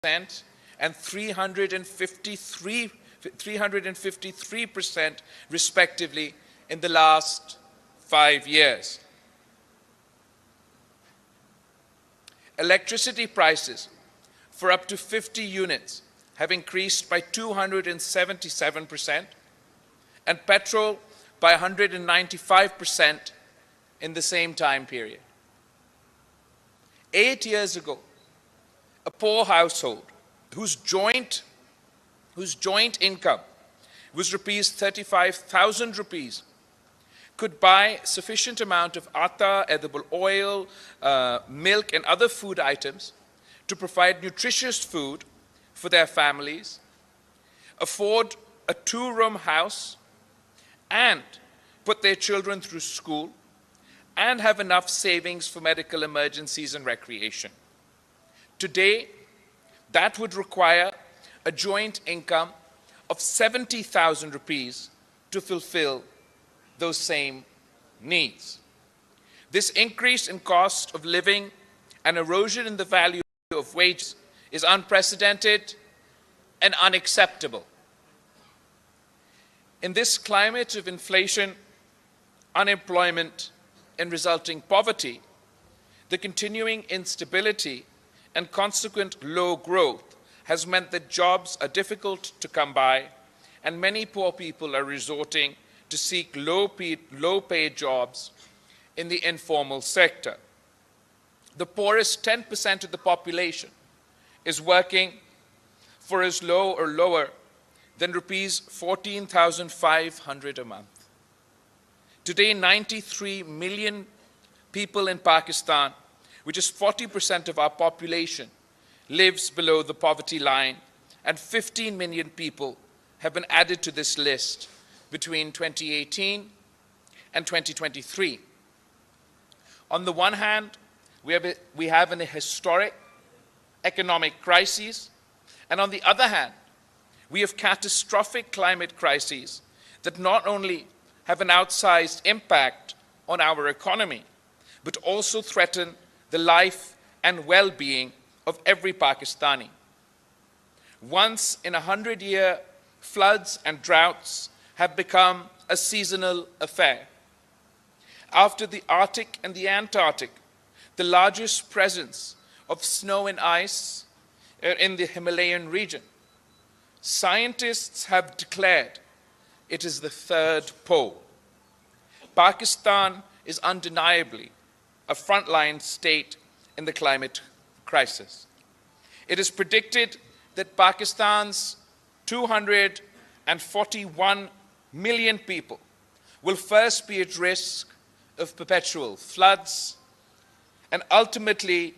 and 353% respectively in the last 5 years. Electricity prices for up to 50 units have increased by 277% and petrol by 195% in the same time period. 8 years ago, a poor household whose joint income was 35,000 rupees could buy sufficient amount of atta, edible oil, milk and other food items to provide nutritious food for their families, afford a 2-room house, and put their children through school, and have enough savings for medical emergencies and recreation. Today, that would require a joint income of 70,000 rupees to fulfill those same needs. This increase in cost of living and erosion in the value of wages is unprecedented and unacceptable. In this climate of inflation, unemployment, and resulting poverty, the continuing instability and consequent low growth has meant that jobs are difficult to come by, and many poor people are resorting to seek low-paid jobs in the informal sector. The poorest 10% of the population is working for as low or lower than rupees 14,500 a month. Today, 93 million people in Pakistan, which is 40% of our population, lives below the poverty line, and 15 million people have been added to this list between 2018 and 2023. On the one hand, we have a historic economic crisis, and on the other hand, we have catastrophic climate crises that not only have an outsized impact on our economy, but also threaten the life and well-being of every Pakistani. Once in 100-year floods and droughts have become a seasonal affair. After the Arctic and the Antarctic, the largest presence of snow and ice in the Himalayan region, scientists have declared it is the third pole. Pakistan is undeniably a frontline state in the climate crisis. It is predicted that Pakistan's 241 million people will first be at risk of perpetual floods and ultimately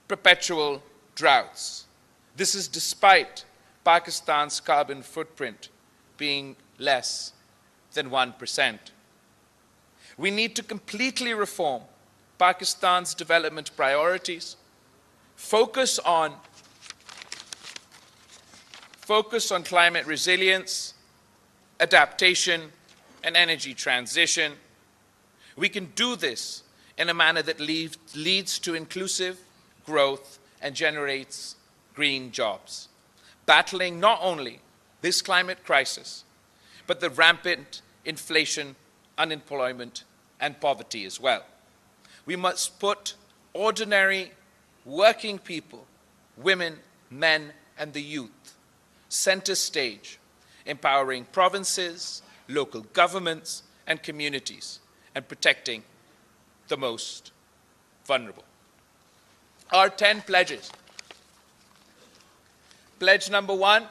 perpetual droughts. This is despite Pakistan's carbon footprint being less than 1%. We need to completely reform Pakistan's development priorities, focus on climate resilience, adaptation, and energy transition. We can do this in a manner that leads to inclusive growth and generates green jobs, battling not only this climate crisis, but the rampant inflation, unemployment, and poverty as well. We must put ordinary working people, women, men, and the youth, center stage, empowering provinces, local governments, and communities, and protecting the most vulnerable. Our 10 pledges. Pledge number 1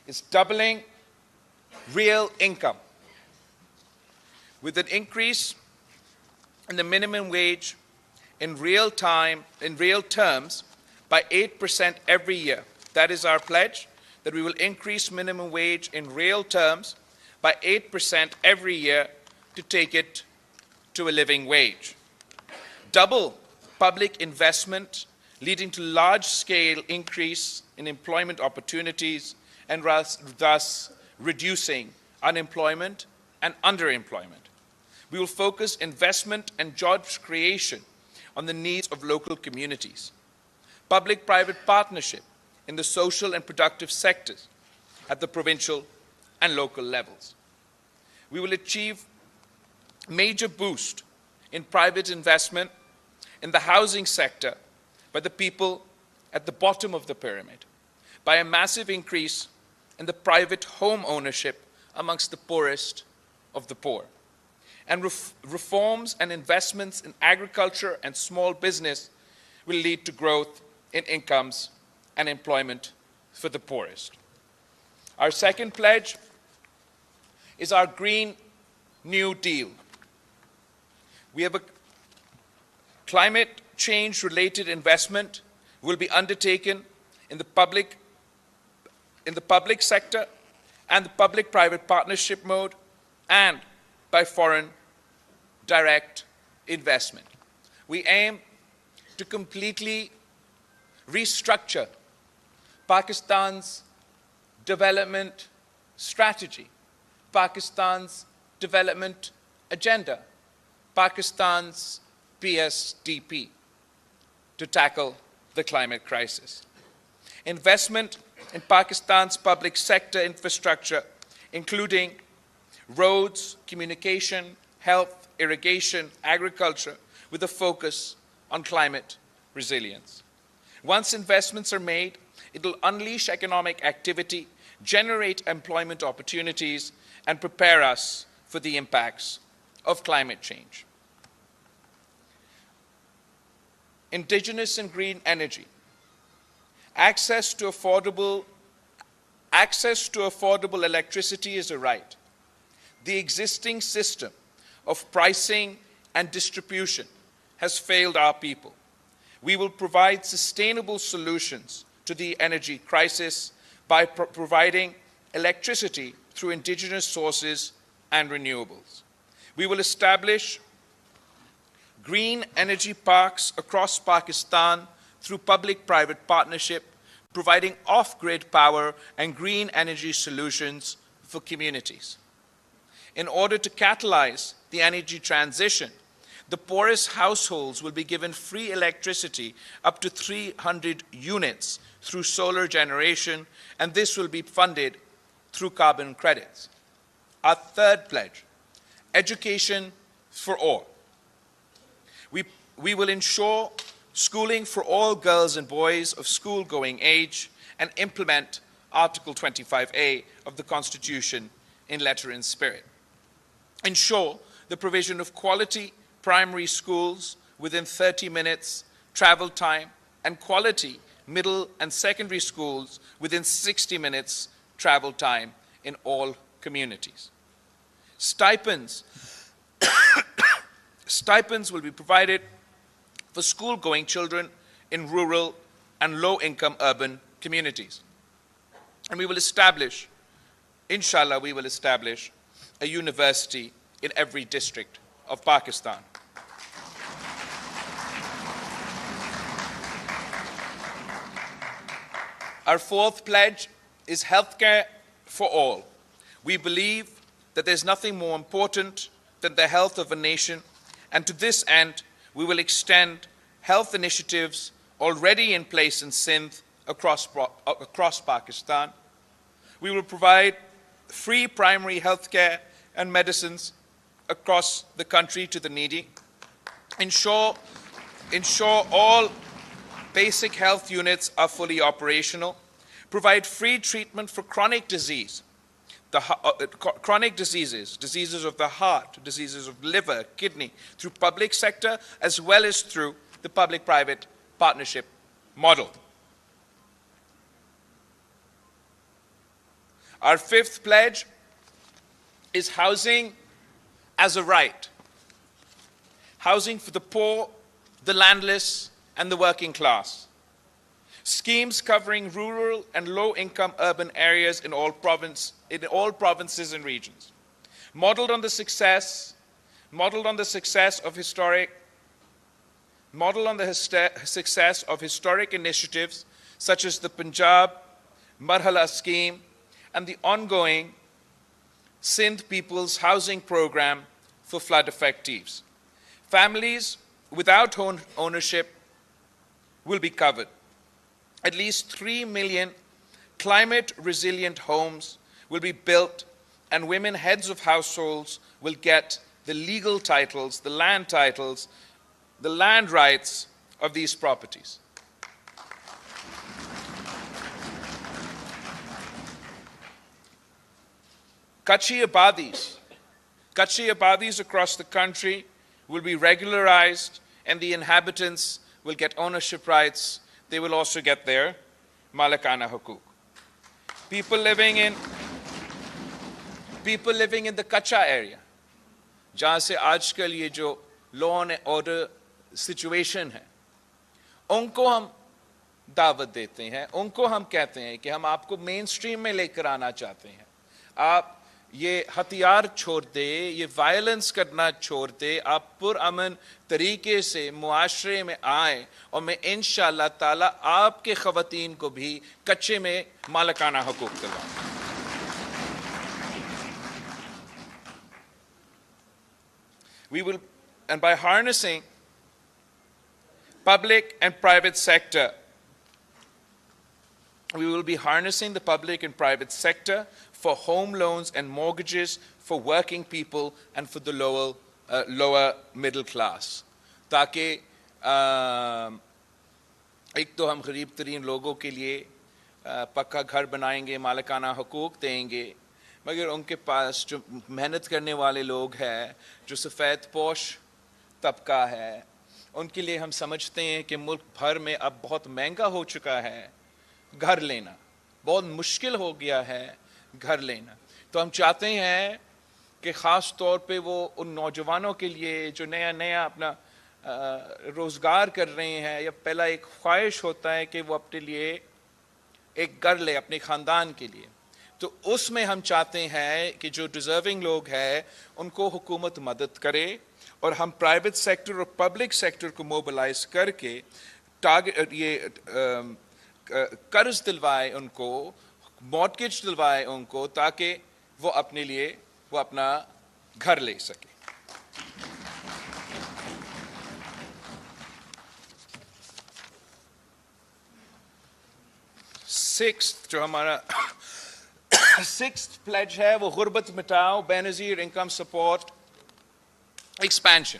is doubling real income, with an increase in the minimum wage in real terms by 8% every year. That is our pledge, that we will increase minimum wage in real terms by 8% every year to take it to a living wage. Double public investment, leading to large-scale increase in employment opportunities and thus reducing unemployment and underemployment. We will focus investment and jobs creation on the needs of local communities. public-private partnership in the social and productive sectors at the provincial and local levels. We will achieve major boost in private investment in the housing sector by the people at the bottom of the pyramid, by a massive increase in the private home ownership amongst the poorest of the poor. And reforms and investments in agriculture and small business will lead to growth in incomes and employment for the poorest. Our second pledge is our Green New Deal. We have a climate change-related investment will be undertaken in the public sector and the public-private partnership mode and by foreign direct investment. We aim to completely restructure Pakistan's development strategy, Pakistan's development agenda, Pakistan's PSDP, to tackle the climate crisis. Investment in Pakistan's public sector infrastructure, including roads, communication, health, irrigation, agriculture, with a focus on climate resilience. Once investments are made, it will unleash economic activity, generate employment opportunities, and prepare us for the impacts of climate change. Indigenous and green energy. Access to affordable electricity is a right. The existing system of pricing and distribution has failed our people. We will provide sustainable solutions to the energy crisis by providing electricity through indigenous sources and renewables. We will establish green energy parks across Pakistan through public-private partnership, providing off-grid power and green energy solutions for communities. In order to catalyze the energy transition, the poorest households will be given free electricity up to 300 units through solar generation, and this will be funded through carbon credits. Our third pledge, education for all. We will ensure schooling for all girls and boys of school-going age and implement Article 25A of the Constitution in letter and spirit. Ensure the provision of quality primary schools within 30 minutes travel time and quality middle and secondary schools within 60 minutes travel time in all communities. Stipends will be provided for school-going children in rural and low-income urban communities. And we will establish, inshallah, we will establish a university in every district of Pakistan. Our fourth pledge is healthcare for all. We believe that there's nothing more important than the health of a nation, and to this end, we will extend health initiatives already in place in Sindh across Pakistan. We will provide free primary health care and medicines across the country to the needy. Ensure all basic health units are fully operational. Provide free treatment for chronic disease. Chronic diseases, diseases of the heart, diseases of liver, kidney, through public sector as well as through the public-private partnership model. Our fifth pledge is housing as a right. Housing for the poor, the landless, and the working class. Schemes covering rural and low-income urban areas in all provinces and regions. Modeled on the success of historic initiatives such as the Punjab Marhala scheme and the ongoing Sindh People's Housing Program for flood effectives. Families without ownership will be covered. At least 3 million climate-resilient homes will be built, and women heads of households will get the legal titles, the land rights of these properties. Kachi abadis across the country will be regularized, and the inhabitants will get ownership rights. They will also get their malakana hukuk. People living in the Kacha area, जहाँ से आजकल ये जो law and order situation है, उनको हम दावत देते हैं, उनको हम कहते हैं कि हम आपको मेन स्ट्रीम में लेकर आना चाहते हैं. आप ये हथियार छोड़ दे, ये वायलेंस करना छोड़ दे, आप पुरअमन तरीके से मुआशरे में आए, और मैं इंशाअल्लाह ताला आपके ख़वातीन को भी कच्चे में मालिकाना हुकूक दिलवाऊंगा. We will, and by harnessing public and private sector, we will be harnessing the public and private sector for home loans and mortgages for working people and for the lower middle class. ताकि एक तो हम गरीब तरीन लोगों के लिए पक्का घर बनाएंगे, मालिकाना हुकूक देंगे, मगर उनके पास जो मेहनत करने वाले लोग हैं, जो सफ़ेद पोश तबका है, उनके लिए हम समझते हैं कि मुल्क भर में अब बहुत महंगा हो चुका है घर लेना, बहुत मुश्किल हो गया है घर लेना. तो हम चाहते हैं कि ख़ास तौर पे वो उन नौजवानों के लिए जो नया अपना रोज़गार कर रहे हैं, या पहला एक ख्वाहिश होता है कि वो अपने लिए एक घर ले अपने ख़ानदान के लिए, तो उसमें हम चाहते हैं कि जो डिज़र्विंग लोग हैं उनको हुकूमत मदद करे, और हम प्राइवेट सेक्टर और पब्लिक सेक्टर को मोबिलाइज करके टारगेट ये कर्ज दिलवाए उनको, मॉर्गेज दिलवाए उनको, ताकि वो अपने लिए वो अपना घर ले सके. सिक्स्थ जो हमारा सिक्स्थ प्लेज है वो गुर्बत मिटाओ, Benazir income support expansion.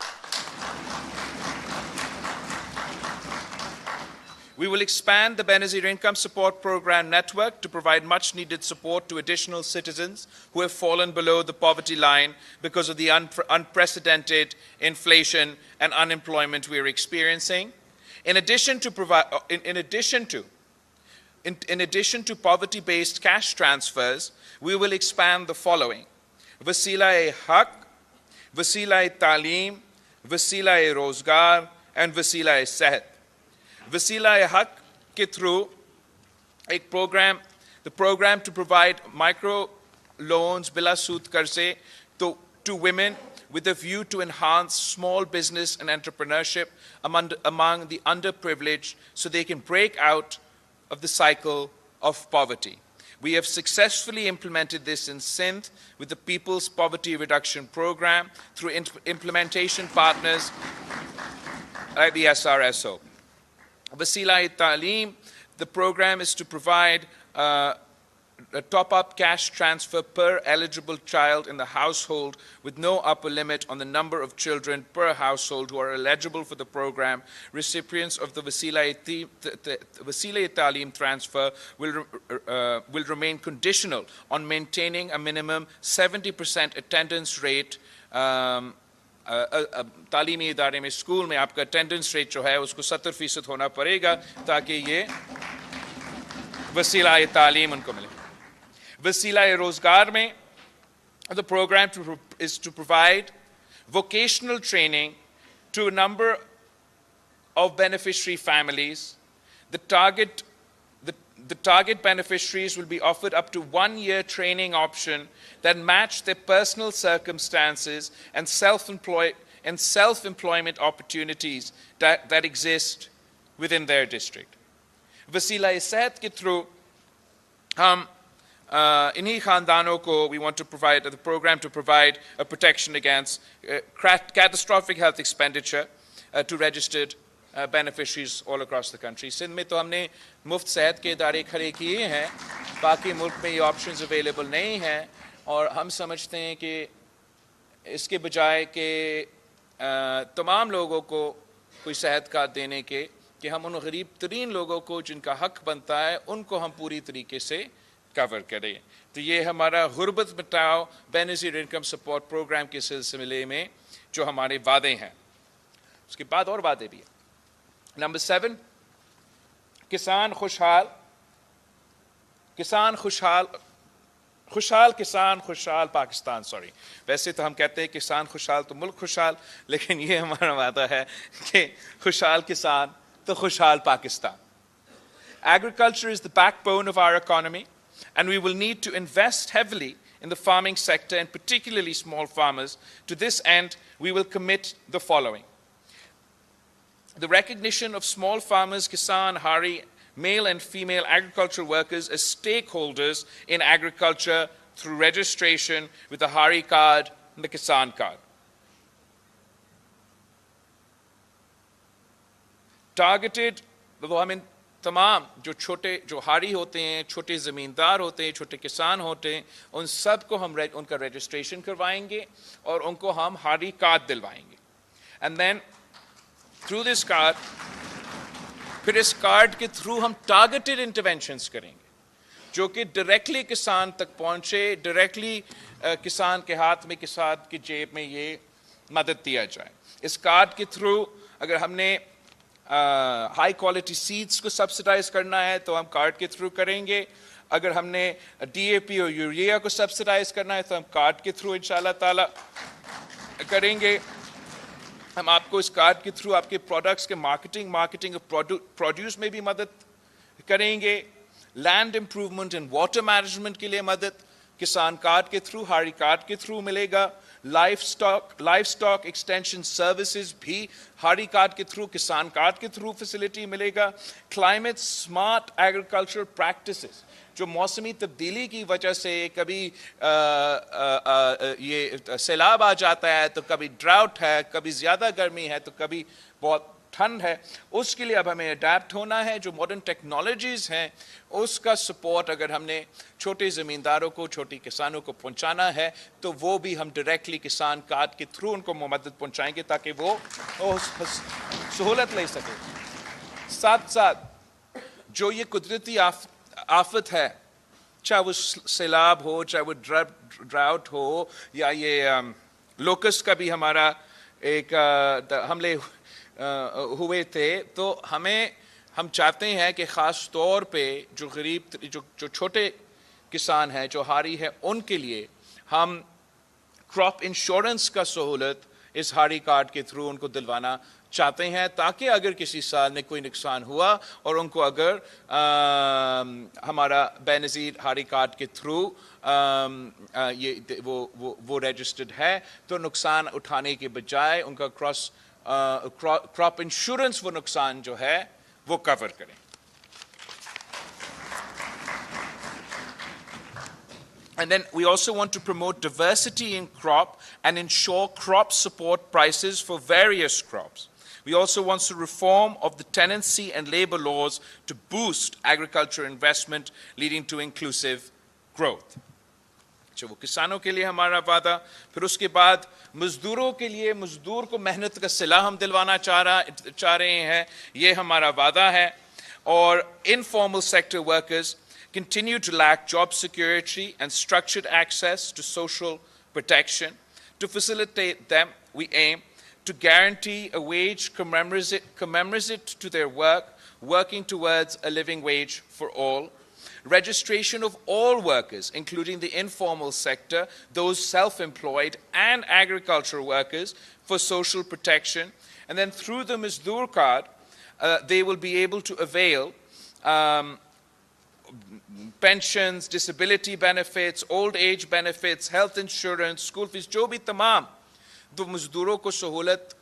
We will expand the Benazir Income Support Program network to provide much needed support to additional citizens who have fallen below the poverty line because of the unprecedented inflation and unemployment we are experiencing. In addition to poverty-based cash transfers, we will expand the following: Wasila-e-Haq, Wasila-e-Taaleem, Wasila-e-Rozgar, and Wasila-e-Sehat. Wasila-e-Haq ke through a program, the program to provide micro loans bila sood karze to women with a view to enhance small business and entrepreneurship among the underprivileged so they can break out of the cycle of poverty. We have successfully implemented this in Sindh with the People's Poverty Reduction Program through implementation partners like the SRSO. Wasila-e-Taaleem, the program is to provide a top-up cash transfer per eligible child in the household with no upper limit on the number of children per household who are eligible for the program. Recipients of the Wasila-e-Taaleem transfer will remain conditional on maintaining a minimum 70% attendance rate. तालीमी इदारे में school में आपका attendance rate जो है उसको 70% होना पड़ेगा ताकि ये वसीला-ए-तालीम उनको मिले. Wasila-e-Rozgar में the program is to provide vocational training to a number of beneficiary families. The target beneficiaries will be offered up to 1 year training option that match their personal circumstances and self-employment opportunities that exist within their district. Wasila-e-Sehat ke through inhi khandanon ko we want to provide the program to provide a protection against catastrophic health expenditure to registered beneficiaries all across the country. Sindh में तो हमने मुफ्त सेहत के इदारे खड़े किए हैं, बाकी मुल्क में ये ऑप्शंस अवेलेबल नहीं हैं, और हम समझते हैं कि इसके बजाय कि तमाम लोगों को कोई सेहत कार्ड देने के, कि हम उन गरीब तरीन लोगों को जिनका हक बनता है उनको हम पूरी तरीके से कवर करें. तो ये हमारा गुर्बत मिटाओ बेनज़ीर इनकम सपोर्ट प्रोग्राम के सिलसिले में जो हमारे वादे हैं. उसके बाद और वादे भी हैं. नंबर 7, किसान खुशहाल किसान खुशहाल पाकिस्तान. सॉरी, वैसे तो हम कहते हैं किसान खुशहाल तो मुल्क खुशहाल, लेकिन ये हमारा वादा है कि खुशहाल किसान तो खुशहाल Pakistan. Agriculture is the backbone of our economy, and we will need to invest heavily in the farming sector, and particularly small farmers. To this end, we will commit the following: the recognition of small farmers, Kisan, Hari, male and female agricultural workers as stakeholders in agriculture through registration with the Hari card and the Kisan card. Targeted, वो हमें तमाम जो हारी होते हैं, छोटे ज़मींदार होते हैं, छोटे किसान होते हैं, उन सब को हम उनका रजिस्ट्रेशन करवाएंगे और उनको हम हारी card दिलवाएंगे. And then through this card, फिर इस कार्ड के थ्रू हम टारगेटेड इंटरवेंशंस करेंगे जो कि डायरेक्टली किसान तक पहुंचे, डायरेक्टली किसान के हाथ में, किसान की जेब में ये मदद दिया जाए. इस कार्ड के थ्रू अगर हमने हाई क्वालिटी सीड्स को सब्सिडाइज करना है तो हम कार्ड के थ्रू करेंगे. अगर हमने DAP और यूरिया को सब्सिडाइज करना है तो हम कार्ड के थ्रू इंशाल्लाह ताला करेंगे. हम आपको इस कार्ड के थ्रू आपके प्रोडक्ट्स के मार्केटिंग प्रोड्यूस में भी मदद करेंगे. Land improvement and water management के लिए मदद किसान कार्ड के थ्रू, हारी कार्ड के थ्रू मिलेगा. लाइफ स्टॉक एक्सटेंशन सर्विसेज भी हारी कार्ड के थ्रू, किसान कार्ड के थ्रू फैसिलिटी मिलेगा. क्लाइमेट स्मार्ट एग्रीकल्चर प्रैक्टिसेस, जो मौसमी तब्दीली की वजह से कभी ये सैलाब आ जाता है, तो कभी ड्राउट है, कभी ज़्यादा गर्मी है, तो कभी बहुत ठंड है, उसके लिए अब हमें अडेप्ट होना है. जो मॉडर्न टेक्नोलॉजीज़ हैं उसका सपोर्ट अगर हमने छोटे ज़मींदारों को, छोटे किसानों को पहुंचाना है तो वो भी हम डायरेक्टली किसान कार्ड के थ्रू उनको मदद पहुंचाएंगे ताकि वो सहूलत ले सके. साथ साथ जो ये कुदरती आफत है, चाहे वो सैलाब हो, चाहे वो ड्राउट हो, या ये लोकस्ट का भी हमारा एक हमले हुए थे, तो हम चाहते हैं कि ख़ास तौर पे जो गरीब जो छोटे किसान हैं, जो हारी है, उनके लिए हम क्रॉप इंश्योरेंस का सहूलत इस हारी कार्ड के थ्रू उनको दिलवाना चाहते हैं, ताकि अगर किसी साल में कोई नुकसान हुआ और उनको अगर हमारा बेनज़ीर हारी कार्ड के थ्रू ये वो रजिस्टर्ड है, तो नुकसान उठाने के बजाय उनका क्रॉप इंश्योरेंस वो नुकसान जो है वो कवर करें. And then we also want to promote diversity in crop and ensure crop support prices for various crops. We also want to reform of the tenancy and labor laws to boost agriculture investment, leading to inclusive growth. अच्छा, वो किसानों के लिए हमारा वादा. फिर उसके बाद मजदूरों के लिए, मजदूर को मेहनत का सिला हम दिलवाना चाह रहे हैं, ये हमारा वादा है. और informal sector workers continue to lack job security and structured access to social protection. To facilitate them, we aim to guarantee a wage commensurate to their work, working towards a living wage for all. Registration of all workers, including the informal sector, those self-employed and agricultural workers, for social protection. And then through the Mazdoor card, they will be able to avail pensions, disability benefits, old age benefits, health insurance, school fees, जो भी तमाम तो मजदूरों को सहूलत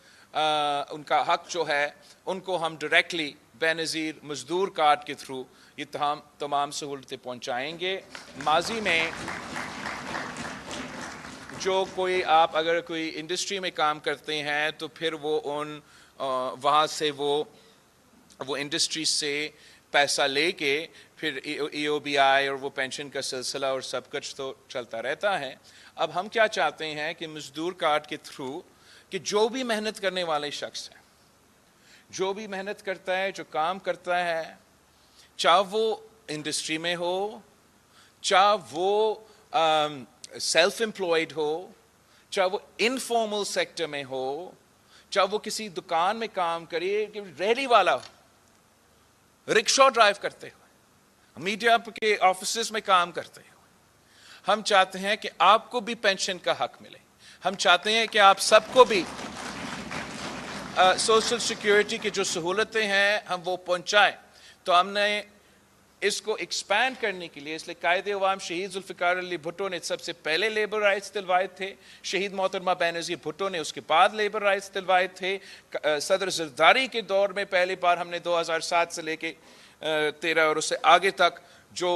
उनका हक जो है, उनको हम डायरेक्टली बेनज़ीर मजदूर कार्ड के थ्रू ये तमाम सहूलतें पहुंचाएंगे. माजी में जो कोई अगर कोई इंडस्ट्री में काम करते हैं तो फिर वो वहाँ से वो वो इंडस्ट्री से पैसा लेके फिर EOBI और वो पेंशन का सिलसिला और सब कुछ तो चलता रहता है। अब हम क्या चाहते हैं कि मजदूर कार्ड के थ्रू कि जो भी मेहनत करने वाले शख्स है, जो भी मेहनत करता है, जो काम करता है, चाहे वो इंडस्ट्री में हो, चाहे वो सेल्फ एम्प्लॉयड हो, चाहे वो इनफॉर्मल सेक्टर में हो, चाहे वो किसी दुकान में काम करे, कि रेहड़ी वाला हो, रिक्शा ड्राइव करते हुए, मीडिया के ऑफिसेस में काम करते हुए, हम चाहते हैं कि आपको भी पेंशन का हक मिले। हम चाहते हैं कि आप सबको भी सोशल सिक्योरिटी की जो सहूलतें हैं हम वो पहुंचाएं। तो हमने इसको एक्सपैंड करने के लिए, इसलिए कायदे अवाम शहीद जुल्फ़िकार अली भुट्टो ने सबसे पहले लेबर राइट्स दिलवाए थे, शहीद मोहतरमा बेनज़ीर भुट्टो ने उसके बाद लेबर राइट्स दिलवाए थे। सदर ज़रदारी के दौर में पहली बार हमने 2007 से लेके 13 और उससे आगे तक जो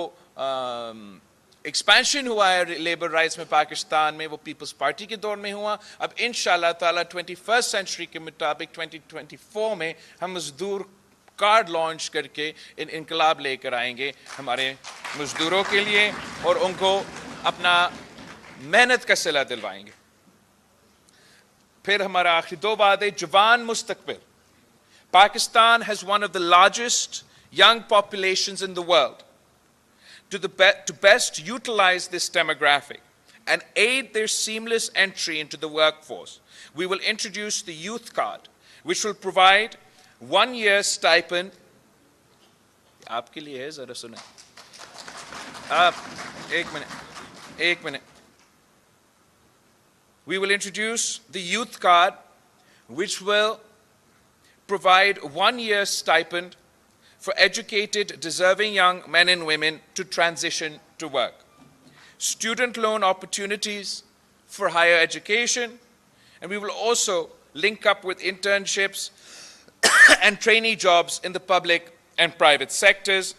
एक्सपेंशन हुआ है लेबर राइट्स में पाकिस्तान में, वो पीपल्स पार्टी के दौर में हुआ। अब इंशाअल्लाह ताला 21st सेंचुरी के मुताबिक 2024 में हम मजदूर कार्ड लॉन्च करके इनकलाब लेकर आएंगे हमारे मजदूरों के लिए और उनको अपना मेहनत का सिला दिलवाएंगे। फिर हमारा आखिरी दो बातें, जवान मुस्तकबिल। Pakistan has one of the largest young populations in the world. To best utilize this demographic and aid their seamless entry into the workforce, we will introduce the Youth Card, which will provide 1 year stipend. आपके लिए है, जरा सुने आप, एक minute. We will introduce the Youth Card, which will provide 1 year stipend for educated, deserving young men and women to transition to work, student loan opportunities for higher education, and we will also link up with internships and trainee jobs in the public and private sectors,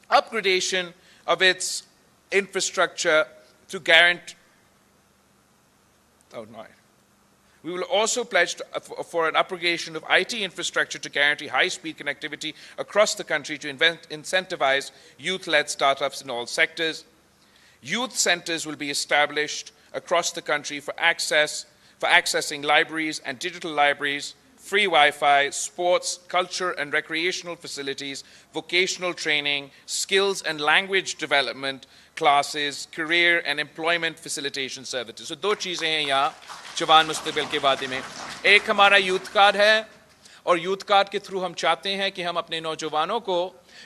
upgradation of its infrastructure to guarantee. We will also pledge for an upgradation of IT infrastructure to guarantee high-speed connectivity across the country to incentivize youth-led startups in all sectors. Youth centers will be established across the country for accessing libraries and digital libraries, free Wi-Fi, sports, culture and recreational facilities, vocational training, skills and language development classes, career and employment facilitation services. So दो चीज़ें हैं यहाँ जवान मुस्तकबिल के वादे में। एक हमारा यूथ कार्ड है और यूथ कार्ड के थ्रू हम चाहते हैं कि हम अपने नौजवानों को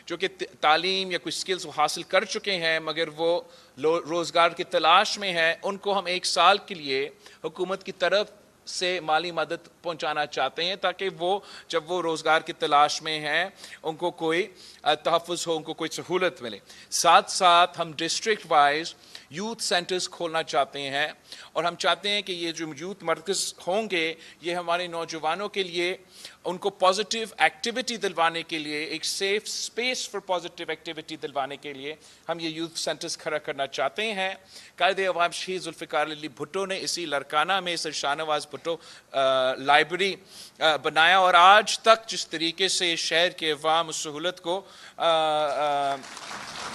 जो कि तालीम या कोई स्किल्स हासिल कर चुके हैं मगर वो रोज़गार की तलाश में है, उनको हम 1 साल के लिए हुकूमत की तरफ से माली मदद पहुंचाना चाहते हैं ताकि वो जब वो रोज़गार की तलाश में हैं उनको कोई तहफ़्फ़ुज़ हो, उनको कोई सहूलत मिले। साथ साथ हम डिस्ट्रिक्ट वाइज यूथ सेंटर्स खोलना चाहते हैं और हम चाहते हैं कि ये जो यूथ मरकज़ होंगे ये हमारे नौजवानों के लिए उनको पॉजिटिव एक्टिविटी दिलवाने के लिए, एक safe space for positive activity दिलवाने के लिए हम ये यूथ सेंटर्स खड़ा करना चाहते हैं। कायदे अवाम शहीद जुल्फ़िकार अली भुट्टो ने इसी लड़काना में सर शाहनवाज़ भुट्टो लाइब्रेरी बनाया और आज तक जिस तरीके से शहर के अवाम उस सहूलत को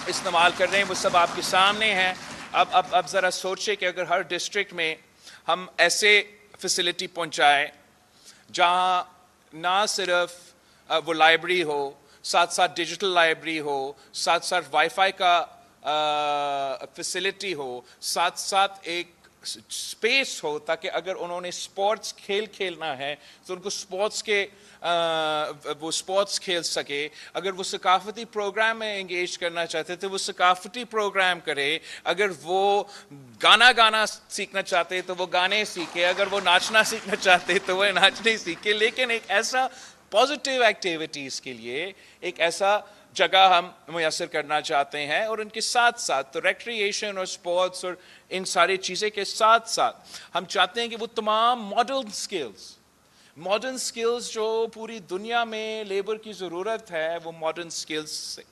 इस्तेमाल कर रहे हैं वो सब आपके सामने है। अब ज़रा सोचिए कि अगर हर डिस्ट्रिक्ट में हम ऐसे फैसिलिटी पहुंचाएं जहां ना सिर्फ वो लाइब्रेरी हो, साथ साथ डिजिटल लाइब्रेरी हो, साथ साथ वाईफाई का फैसिलिटी हो, साथ साथ एक स्पेस हो ताकि अगर उन्होंने स्पोर्ट्स खेलना है तो उनको स्पोर्ट्स के वो स्पोर्ट्स खेल सके, अगर वो सकाफती प्रोग्राम में एंगेज करना चाहते तो वो सकाफती प्रोग्राम करे, अगर वो गाना सीखना चाहते तो वो गाने सीखे, अगर वो नाचना सीखना चाहते तो वो नाचने सीखे। लेकिन एक ऐसा पॉजिटिव एक्टिविटीज़ के लिए एक ऐसा जगह हम मुयसर करना चाहते हैं और उनके साथ साथ तो रिक्रिएशन और स्पोर्ट्स और इन सारी चीज़ें के साथ साथ हम चाहते हैं कि वो तमाम मॉडर्न स्किल्स जो पूरी दुनिया में लेबर की ज़रूरत है वो मॉडर्न स्किल्स से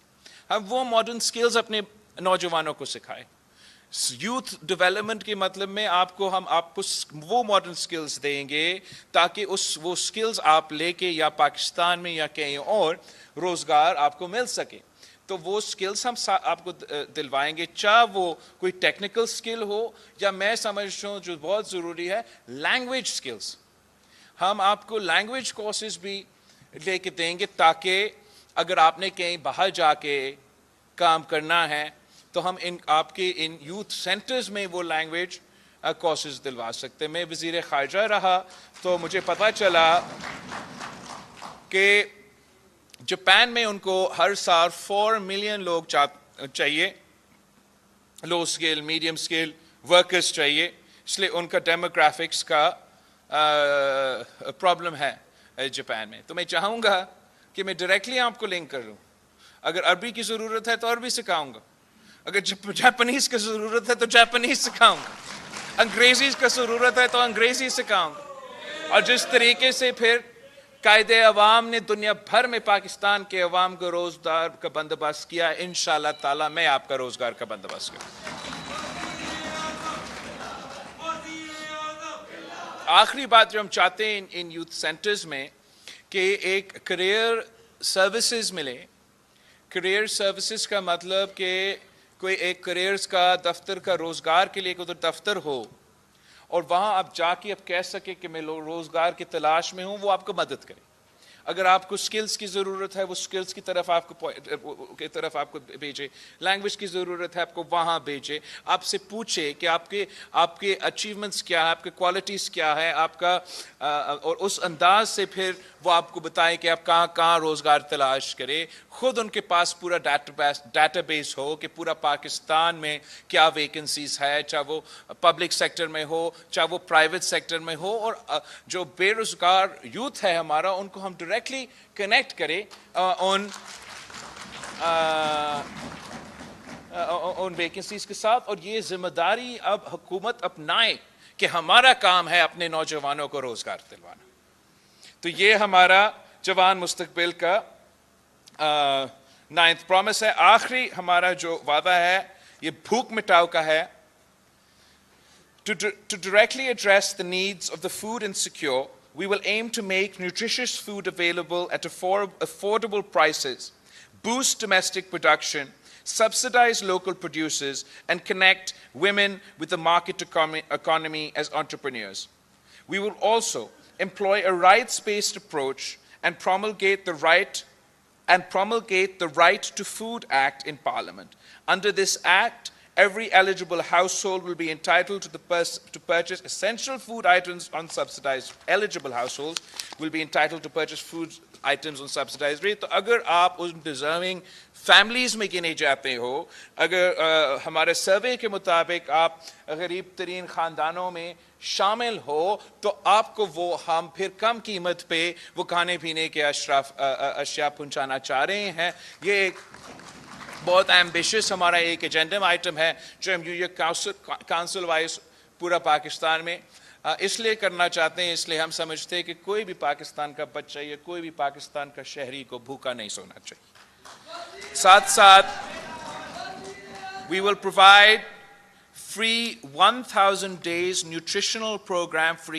हम वो मॉडर्न स्किल्स अपने नौजवानों को सिखाएं। यूथ डेवलपमेंट के मतलब में आपको हम आपको वो मॉडर्न स्किल्स देंगे ताकि वो स्किल्स आप लेके या पाकिस्तान में या कहीं और रोज़गार आपको मिल सके। तो वो स्किल्स हम आपको दिलवाएंगे, चाहे वो कोई टेक्निकल स्किल हो या मैं समझता हूँ जो बहुत ज़रूरी है लैंग्वेज स्किल्स। हम आपको लैंग्वेज कोर्सेज भी लेके देंगे ताकि अगर आपने कहीं बाहर जाके काम करना है तो हम आपके इन यूथ सेंटर्स में वो लैंग्वेज कोर्सेज दिलवा सकते हैं। मैं वज़ीर ख़ारजा रहा तो मुझे पता चला कि जापान में उनको हर साल 4 मिलियन लोग चाहिए, लो स्किल मीडियम स्किल वर्कर्स चाहिए, इसलिए उनका डेमोग्राफिक्स का प्रॉब्लम है जापान में। तो मैं चाहूँगा कि मैं डायरेक्टली आपको लिंक कर लूँ। अगर अरबी की ज़रूरत है तो अरबी सिखाऊंगा, अगर जापानीज़ की ज़रूरत है तो जापानीज़ सिखाऊंगा, अंग्रेज़ी की ज़रूरत है तो अंग्रेज़ी सिखाऊंगा। और जिस तरीके से फिर कायदे अवाम ने दुनिया भर में पाकिस्तान के अवाम को रोज़गार का बंदोबस्त किया, इंशाअल्लाह ताला मैं आपका रोज़गार का बंदोबस्त करूँ। आखिरी बात जो हम चाहते हैं इन यूथ सेंटर्स में कि एक करियर सर्विसेज मिले। करियर सर्विसेज का मतलब कि कोई एक करियर्स का दफ्तर का रोज़गार के लिए उधर दफ्तर हो और वहाँ आप जाके आप कह सके कि मैं रोज़गार की तलाश में हूँ, वो आपको मदद करे। अगर आपको स्किल्स की ज़रूरत है वो स्किल्स की तरफ आपको भेजे, लैंग्वेज की ज़रूरत है आपको वहाँ भेजे, आपसे पूछे कि आपके अचीवमेंट्स क्या है, आपके क्वालिटीज़ क्या है आपका, और उस अंदाज से फिर वो आपको बताएं कि आप कहाँ कहाँ रोज़गार तलाश करें। ख़ुद उनके पास पूरा डाटाबेस हो कि पूरा पाकिस्तान में क्या वैकेंसीज़ है, चाहे वो पब्लिक सेक्टर में हो चाहे वो प्राइवेट सेक्टर में हो, और जो बेरोज़गार यूथ है हमारा उनको हम डायरेक्टली कनेक्ट करें उन वैकेंसीज़ के साथ। और ये जिम्मेदारी अब हुकूमत अपनाए कि हमारा काम है अपने नौजवानों को रोज़गार दिलवाना। तो ये हमारा जवान मुस्तकबिल का 9th प्रॉमिस है। आखिरी हमारा जो वादा है ये भूख मिटाओ का है। To directly address the needs of the food insecure, we will aim to make nutritious food available at affordable prices, boost domestic production, subsidize local producers, and connect women with the market economy as entrepreneurs. We will also employ a rights-based approach and promulgate the Right to Food Act in Parliament. Under this Act, every eligible household will be entitled to purchase essential food items on subsidized. Eligible households will be entitled to purchase food items on subsidized rate. तो अगर आप उन deserving families में गिने जाते हो, अगर हमारे सर्वे के मुताबिक आप गरीब तरीन ख़ानदानों में शामिल हो, तो आपको वो हम फिर कम कीमत पे वो खाने पीने के अशिया पहुँचाना चाह रहे हैं। ये एक बहुत एम्बिशियस हमारा एक एजेंडम आइटम है जो हम यूएन काउंसिल वाइज पूरा पाकिस्तान में इसलिए करना चाहते हैं, इसलिए हम समझते हैं कि कोई भी पाकिस्तान का बच्चा या कोई भी पाकिस्तान का शहरी को भूखा नहीं सोना चाहिए। साथ साथ we will provide free 1000 days nutritional program for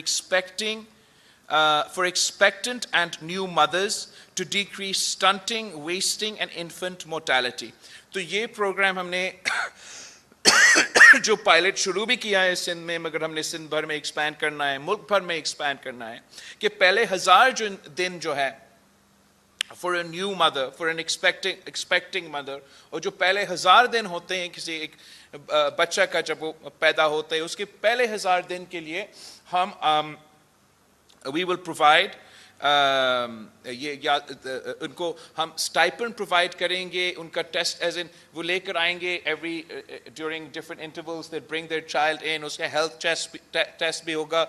expectant and new mothers to decrease stunting, wasting and infant mortality. तो ये प्रोग्राम हमने जो पायलट शुरू भी किया है सिंध में, मगर हमने सिंध भर में एक्सपैंड करना है, मुल्क भर में एक्सपैंड करना है कि पहले 1000 दिन जो है for a new mother, for an expecting mother, और जो पहले 1000 दिन होते हैं किसी एक बच्चा का जब वो पैदा होता है, उसके पहले 1000 दिन के लिए हम we will provide उनको हम स्टाइपेंड प्रोवाइड करेंगे, उनका टेस्ट एज इन वो लेकर आएंगे every during different intervals, they bring their child in, उसका हेल्थ टेस्ट भी होगा,